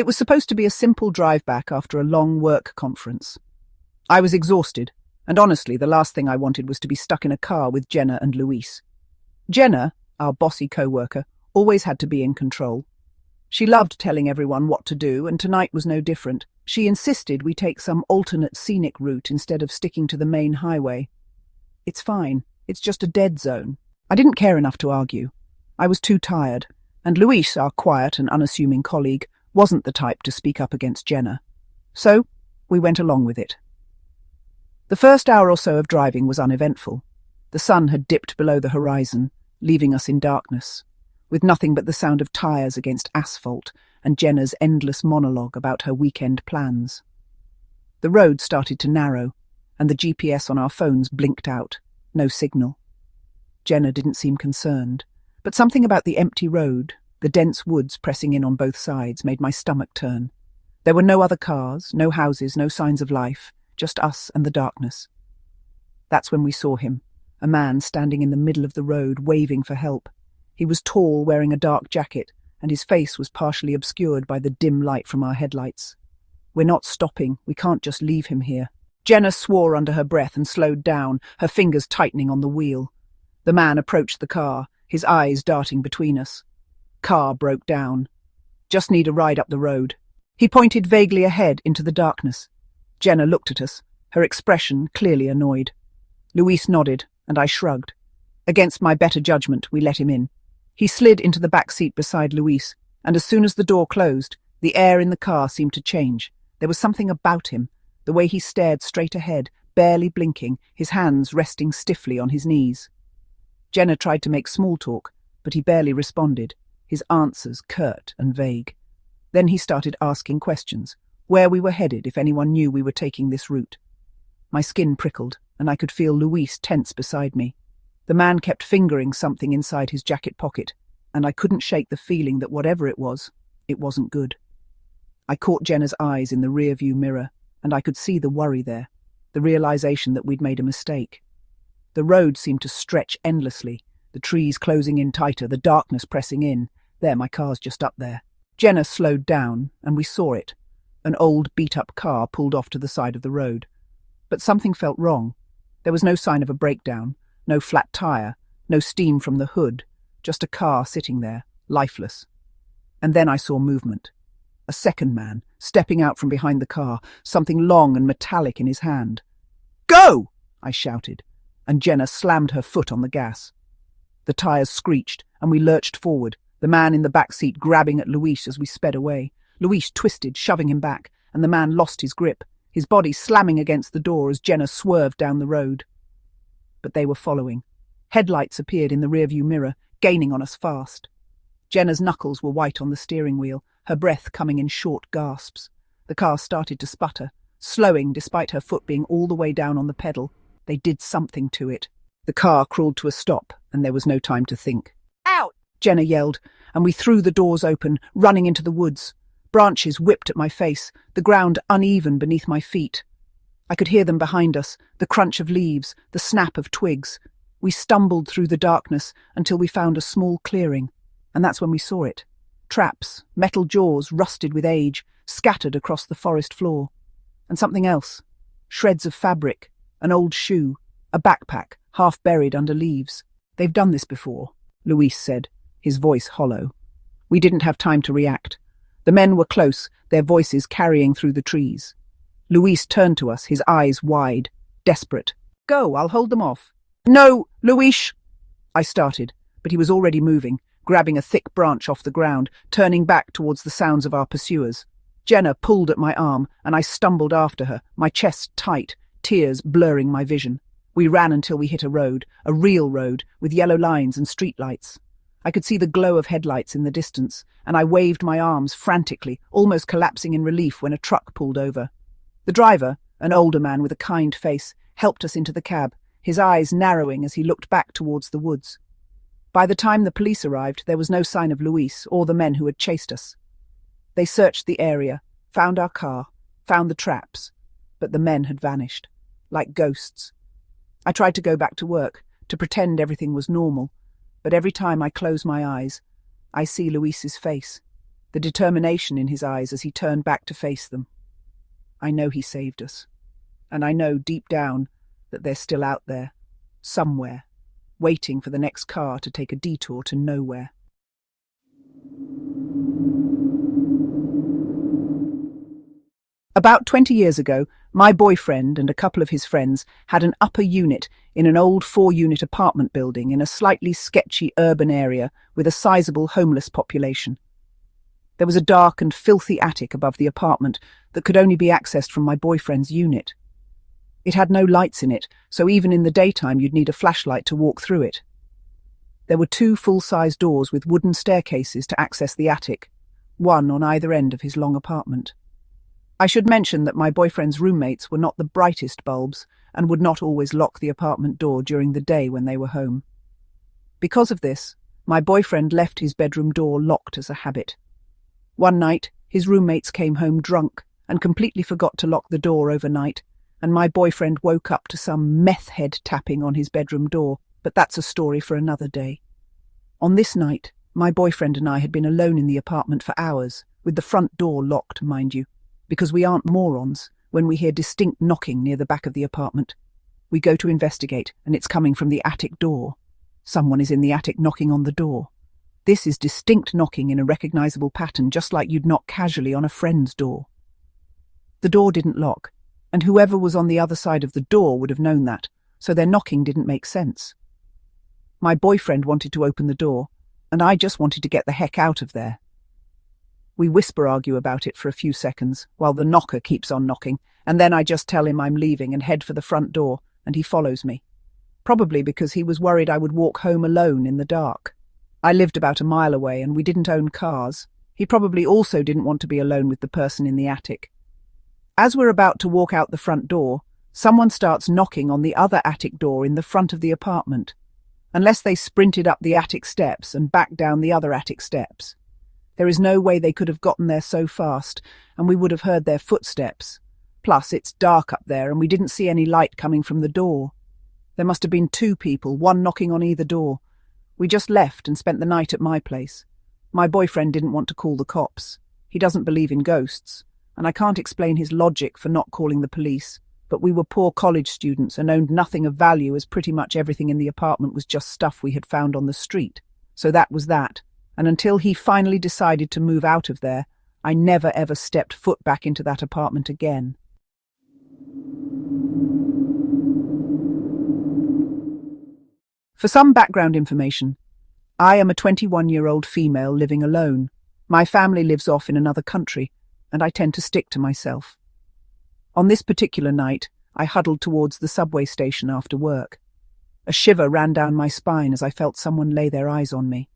It was supposed to be a simple drive back after a long work conference. I was exhausted, and honestly, the last thing I wanted was to be stuck in a car with Jenna and Luis. Jenna, our bossy co-worker, always had to be in control. She loved telling everyone what to do, and tonight was no different. She insisted we take some alternate scenic route instead of sticking to the main highway. It's fine. It's just a dead zone. I didn't care enough to argue. I was too tired, and Luis, our quiet and unassuming colleague, wasn't the type to speak up against Jenna. So, we went along with it. The first hour or so of driving was uneventful. The sun had dipped below the horizon, leaving us in darkness, with nothing but the sound of tyres against asphalt and Jenna's endless monologue about her weekend plans. The road started to narrow, and the GPS on our phones blinked out. No signal. Jenna didn't seem concerned, but something about the empty road, the dense woods pressing in on both sides, made my stomach turn. There were no other cars, no houses, no signs of life, just us and the darkness. That's when we saw him, a man standing in the middle of the road, waving for help. He was tall, wearing a dark jacket, and his face was partially obscured by the dim light from our headlights. We're not stopping. We can't just leave him here. Jenna swore under her breath and slowed down, her fingers tightening on the wheel. The man approached the car, his eyes darting between us. Car broke down. Just need a ride up the road. He pointed vaguely ahead into the darkness. Jenna looked at us, her expression clearly annoyed. Luis nodded, and I shrugged. Against my better judgment, we let him in. He slid into the back seat beside Luis, and as soon as the door closed, the air in the car seemed to change. There was something about him, the way he stared straight ahead, barely blinking, his hands resting stiffly on his knees. Jenna tried to make small talk, but he barely responded, his answers curt and vague. Then he started asking questions, where we were headed, if anyone knew we were taking this route. My skin prickled, and I could feel Luis tense beside me. The man kept fingering something inside his jacket pocket, and I couldn't shake the feeling that whatever it wasn't good. I caught Jenna's eyes in the rear-view mirror, and I could see the worry there, the realization that we'd made a mistake. The road seemed to stretch endlessly, the trees closing in tighter, the darkness pressing in. There, my car's just up there. Jenna slowed down, and we saw it. An old, beat-up car pulled off to the side of the road. But something felt wrong. There was no sign of a breakdown, no flat tire, no steam from the hood, just a car sitting there, lifeless. And then I saw movement. A second man, stepping out from behind the car, something long and metallic in his hand. "Go!" I shouted, and Jenna slammed her foot on the gas. The tires screeched, and we lurched forward, the man in the back seat grabbing at Luis as we sped away. Luis twisted, shoving him back, and the man lost his grip, his body slamming against the door as Jenna swerved down the road. But they were following. Headlights appeared in the rearview mirror, gaining on us fast. Jenna's knuckles were white on the steering wheel, her breath coming in short gasps. The car started to sputter, slowing despite her foot being all the way down on the pedal. They did something to it. The car crawled to a stop, and there was no time to think. "Out!" Jenna yelled, and we threw the doors open, running into the woods. Branches whipped at my face, the ground uneven beneath my feet. I could hear them behind us, the crunch of leaves, the snap of twigs. We stumbled through the darkness until we found a small clearing, and that's when we saw it. Traps, metal jaws rusted with age, scattered across the forest floor. And something else. Shreds of fabric, an old shoe, a backpack, half buried under leaves. "They've done this before," Luis said, his voice hollow. We didn't have time to react. The men were close, their voices carrying through the trees. Luis turned to us, his eyes wide, desperate. "Go, I'll hold them off." "No, Luis!" I started, but he was already moving, grabbing a thick branch off the ground, turning back towards the sounds of our pursuers. Jenna pulled at my arm, and I stumbled after her, my chest tight, tears blurring my vision. We ran until we hit a road, a real road, with yellow lines and streetlights. I could see the glow of headlights in the distance, and I waved my arms frantically, almost collapsing in relief when a truck pulled over. The driver, an older man with a kind face, helped us into the cab, his eyes narrowing as he looked back towards the woods. By the time the police arrived, there was no sign of Luis or the men who had chased us. They searched the area, found our car, found the traps, but the men had vanished, like ghosts. I tried to go back to work, to pretend everything was normal, but every time I close my eyes, I see Luis's face, the determination in his eyes as he turned back to face them. I know he saved us, and I know deep down that they're still out there, somewhere, waiting for the next car to take a detour to nowhere. About 20 years ago, my boyfriend and a couple of his friends had an upper unit in an old 4-unit apartment building in a slightly sketchy urban area with a sizable homeless population. There was a dark and filthy attic above the apartment that could only be accessed from my boyfriend's unit. It had no lights in it, so even in the daytime you'd need a flashlight to walk through it. There were 2 full-size doors with wooden staircases to access the attic, one on either end of his long apartment. I should mention that my boyfriend's roommates were not the brightest bulbs and would not always lock the apartment door during the day when they were home. Because of this, my boyfriend left his bedroom door locked as a habit. One night, his roommates came home drunk and completely forgot to lock the door overnight, and my boyfriend woke up to some meth head tapping on his bedroom door, but that's a story for another day. On this night, my boyfriend and I had been alone in the apartment for hours, with the front door locked, mind you, because we aren't morons. When we hear distinct knocking near the back of the apartment, we go to investigate, and it's coming from the attic door. Someone is in the attic knocking on the door. This is distinct knocking in a recognizable pattern, just like you'd knock casually on a friend's door. The door didn't lock, and whoever was on the other side of the door would have known that, so their knocking didn't make sense. My boyfriend wanted to open the door, and I just wanted to get the heck out of there. We whisper argue about it for a few seconds, while the knocker keeps on knocking, and then I just tell him I'm leaving and head for the front door, and he follows me. Probably because he was worried I would walk home alone in the dark. I lived about a mile away, and we didn't own cars. He probably also didn't want to be alone with the person in the attic. As we're about to walk out the front door, someone starts knocking on the other attic door in the front of the apartment, unless they sprinted up the attic steps and back down the other attic steps. There is no way they could have gotten there so fast, and we would have heard their footsteps. Plus, it's dark up there, and we didn't see any light coming from the door. There must have been 2 people, one knocking on either door. We just left and spent the night at my place. My boyfriend didn't want to call the cops. He doesn't believe in ghosts, and I can't explain his logic for not calling the police, but we were poor college students and owned nothing of value, as pretty much everything in the apartment was just stuff we had found on the street. So that was that. And until he finally decided to move out of there, I never ever stepped foot back into that apartment again. For some background information, I am a 21-year-old female living alone. My family lives off in another country, and I tend to stick to myself. On this particular night, I huddled towards the subway station after work. A shiver ran down my spine as I felt someone lay their eyes on me.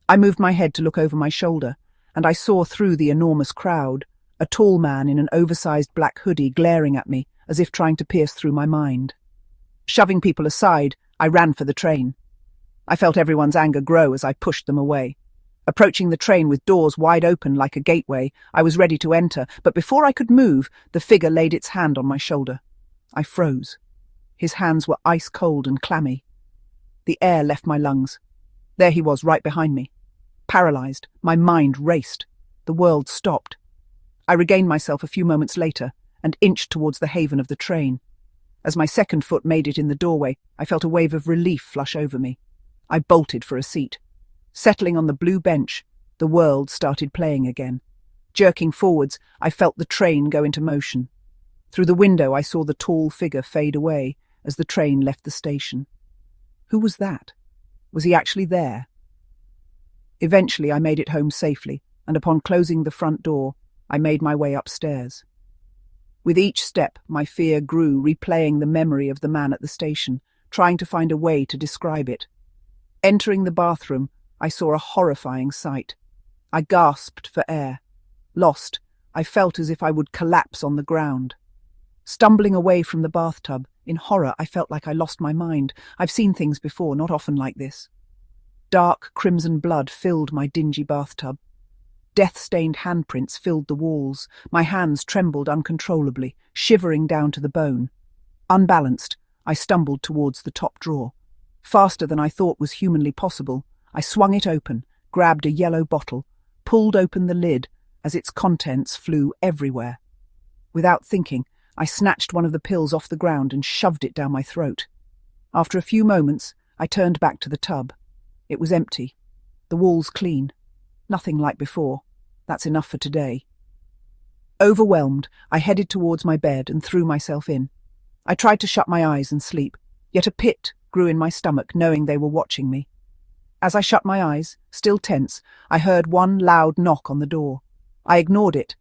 I moved my head to look over my shoulder, and I saw through the enormous crowd a tall man in an oversized black hoodie glaring at me as if trying to pierce through my mind. Shoving people aside, I ran for the train. I felt everyone's anger grow as I pushed them away. Approaching the train with doors wide open like a gateway, I was ready to enter, but before I could move, the figure laid its hand on my shoulder. I froze. His hands were ice cold and clammy. The air left my lungs. There he was, right behind me. Paralyzed, my mind raced. The world stopped. I regained myself a few moments later and inched towards the haven of the train. As my second foot made it in the doorway, I felt a wave of relief flush over me. I bolted for a seat. Settling on the blue bench, the world started playing again. Jerking forwards, I felt the train go into motion. Through the window, I saw the tall figure fade away as the train left the station. Who was that? Was he actually there? Eventually, I made it home safely, and upon closing the front door, I made my way upstairs. With each step, my fear grew, replaying the memory of the man at the station, trying to find a way to describe it. Entering the bathroom, I saw a horrifying sight. I gasped for air. Lost, I felt as if I would collapse on the ground. Stumbling away from the bathtub, in horror, I felt like I lost my mind. I've seen things before, not often like this. Dark crimson blood filled my dingy bathtub. Death-stained handprints filled the walls. My hands trembled uncontrollably, shivering down to the bone. Unbalanced, I stumbled towards the top drawer. Faster than I thought was humanly possible, I swung it open, grabbed a yellow bottle, pulled open the lid as its contents flew everywhere. Without thinking, I snatched one of the pills off the ground and shoved it down my throat. After a few moments, I turned back to the tub. It was empty. The walls clean. Nothing like before. That's enough for today. Overwhelmed, I headed towards my bed and threw myself in. I tried to shut my eyes and sleep, yet a pit grew in my stomach, knowing they were watching me. As I shut my eyes, still tense, I heard one loud knock on the door. I ignored it.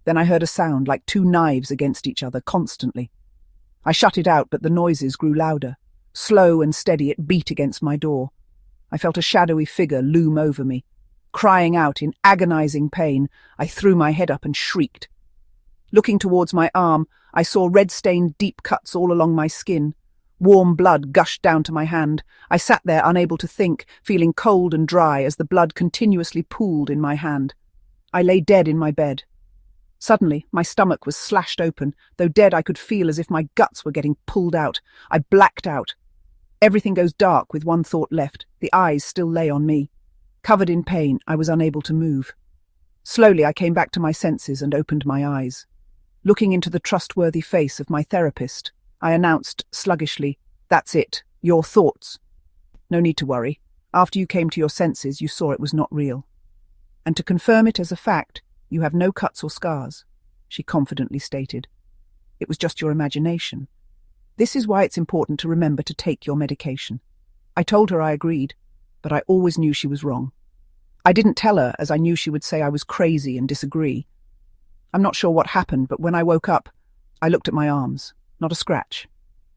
Then I heard a sound like two knives against each other constantly. I shut it out, but the noises grew louder. Slow and steady, it beat against my door. I felt a shadowy figure loom over me. Crying out in agonizing pain, I threw my head up and shrieked. Looking towards my arm, I saw red-stained deep cuts all along my skin. Warm blood gushed down to my hand. I sat there unable to think, feeling cold and dry as the blood continuously pooled in my hand. I lay dead in my bed. Suddenly, my stomach was slashed open. Though dead, I could feel as if my guts were getting pulled out. I blacked out. Everything goes dark with one thought left. The eyes still lay on me. Covered in pain, I was unable to move. Slowly, I came back to my senses and opened my eyes. Looking into the trustworthy face of my therapist, I announced sluggishly, "That's it. Your thoughts. No need to worry. After you came to your senses, you saw it was not real. And to confirm it as a fact, you have no cuts or scars," she confidently stated. "It was just your imagination. This is why it's important to remember to take your medication." I told her I agreed, but I always knew she was wrong. I didn't tell her, as I knew she would say I was crazy and disagree. I'm not sure what happened, but when I woke up, I looked at my arms. Not a scratch.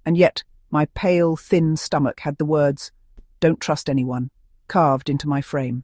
And yet, my pale, thin stomach had the words, "Don't trust anyone," carved into my frame.